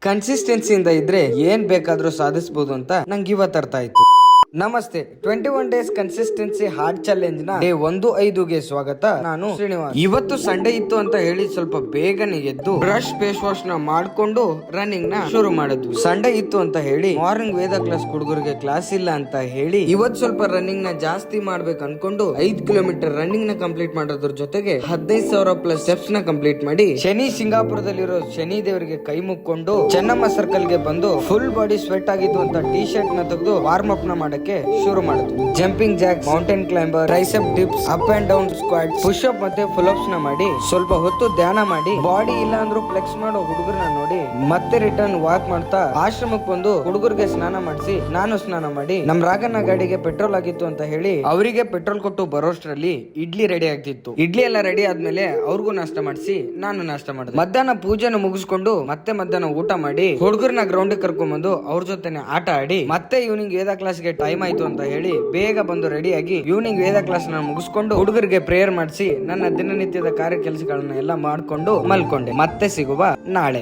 ಕನ್ಸಿಸ್ಟೆನ್ಸಿಯಿಂದ ಇದ್ರೆ ಏನ್ ಬೇಕಾದ್ರೂ ಸಾಧಿಸಬಹುದು ಅಂತ ನಂಗೆ ಇವತ್ತು ಅರ್ಥ ಆಯ್ತು. ನಮಸ್ತೆ. 21 ಡೇಸ್ ಕನ್ಸಿಸ್ಟೆನ್ಸಿ ಹಾರ್ಡ್ ಚಾಲೆಂಜ್ ನ ಡೇ 1-5ಗೆ ಸ್ವಾಗತ. ನಾನು ಶ್ರೀನಿವಾಸ್. ಇವತ್ತು ಸಂಡೇ ಇತ್ತು ಅಂತ ಹೇಳಿ ಸ್ವಲ್ಪ ಬೇಗನೆ ಎದ್ದು ಬ್ರಷ್ ಫೇಸ್ ವಾಶ್ ನ ಮಾಡ್ಕೊಂಡು ರನ್ನಿಂಗ್ ನ ಶುರು ಮಾಡಿದ್ವಿ. ಸಂಡೇ ಇತ್ತು ಅಂತ ಹೇಳಿ ಮಾರ್ನಿಂಗ್ ವೇದ ಕ್ಲಾಸ್ ಹುಡುಗರಿಗೆ ಕ್ಲಾಸ್ ಇಲ್ಲ ಅಂತ ಹೇಳಿ ಇವತ್ತು ಸ್ವಲ್ಪ ರನ್ನಿಂಗ್ ನ ಜಾಸ್ತಿ ಮಾಡ್ಬೇಕು ಅನ್ಕೊಂಡು 5 ಕಿಲೋಮೀಟರ್ ರನ್ನಿಂಗ್ ನ ಕಂಪ್ಲೀಟ್ ಮಾಡೋದ್ರ ಜೊತೆಗೆ 15,000 ಪ್ಲಸ್ ಸ್ಟೆಪ್ಸ್ ನ ಕಂಪ್ಲೀಟ್ ಮಾಡಿ ಶನಿ ಸಿಂಗಾಪುರದಲ್ಲಿರೋ ಶನಿ ದೇವರಿಗೆ ಕೈ ಮುಕ್ಕೊಂಡು ಚೆನ್ನಮ್ಮ ಸರ್ಕಲ್ ಗೆ ಬಂದು ಫುಲ್ ಬಾಡಿ ಸ್ವೆಟ್ ಆಗಿತ್ತು ಅಂತ ಟಿ ಶರ್ಟ್ ನ ತೆಗೆದು ವಾರ್ಮ್ ಅಪ್ ನ ಮಾಡಕ್ಕೆ ಶುರು ಮಾಡಿದ್ವಿ. Jumping Jacks, mountain climber, tricep dips, up and down squat, push up ಮತ್ತೆ ಫುಲ್ ಅಪ್ಸ್ ನ ಮಾಡಿ ಸ್ವಲ್ಪ ಹೊತ್ತು ಧ್ಯಾನ ಮಾಡಿ ಬಾಡಿ ಇಲ್ಲ ಅಂದ್ರೂ ಫ್ಲೆಕ್ಸ್ ಮಾಡೋ ಹುಡುಗರನ್ನ ನೋಡಿ ಮತ್ತೆ ರಿಟರ್ನ್ ವಾಕ್ ಮಾಡ್ತಾ ಆಶ್ರಮಕ್ಕೆ ಬಂದು ಹುಡುಗರಿಗೆ ಸ್ನಾನ ಮಾಡಿಸಿ ನಾನು ಸ್ನಾನ ಮಾಡಿ ನಮ್ ರಾಗಣ್ಣ ಗಾಡಿಗೆ ಪೆಟ್ರೋಲ್ ಆಗಿತ್ತು ಅಂತ ಹೇಳಿ ಅವರಿಗೆ ಪೆಟ್ರೋಲ್ ಕೊಟ್ಟು ಬರೋಷ್ಟ್ರಲ್ಲಿ ಇಡ್ಲಿ ರೆಡಿ ಆಗ್ತಿತ್ತು. ಇಡ್ಲಿ ಎಲ್ಲ ರೆಡಿ ಆದ್ಮೇಲೆ ಅವ್ರಿಗೂ ನಾಷ್ಟ ಮಾಡಿಸಿ ನಾನು ನಾಷ್ಟ ಮಾಡಿದೆ. ಮಧ್ಯಾಹ್ನ ಪೂಜೆನ ಮುಗಿಸ್ಕೊಂಡು ಮತ್ತೆ ಮಧ್ಯಾಹ್ನ ಊಟ ಮಾಡಿ ಹುಡುಗರನ್ನ ಗ್ರೌಂಡ್ ಕರ್ಕೊಂಡ್ ಬಂದು ಅವ್ರ ಜೊತೆನೆ ಆಟ ಆಡಿ ಮತ್ತೆ ಈವ್ನಿಂಗ್ ವೇದ ಕ್ಲಾಸ್ಗೆ ಟೈಮ್ ಆಯ್ತು ಅಂತ ಹೇಳಿ ಬೇಗ ಬಂದು ರೆಡಿ ಆಗಿ ಈವ್ನಿಂಗ್ ವೇದ ಕ್ಲಾಸ್ ನ ಮುಗಿಸ್ಕೊಂಡು ಹುಡುಗರಿಗೆ ಪ್ರೇಯರ್ ಮಾಡಿಸಿ ನನ್ನ ದಿನನಿತ್ಯದ ಕಾರ್ಯ ಕೆಲಸಗಳನ್ನ ಎಲ್ಲ ಮಾಡ್ಕೊಂಡು ಮಲ್ಕೊಂಡೆ. ಮತ್ತೆ ಸಿಗುವ ನಾಳೆ.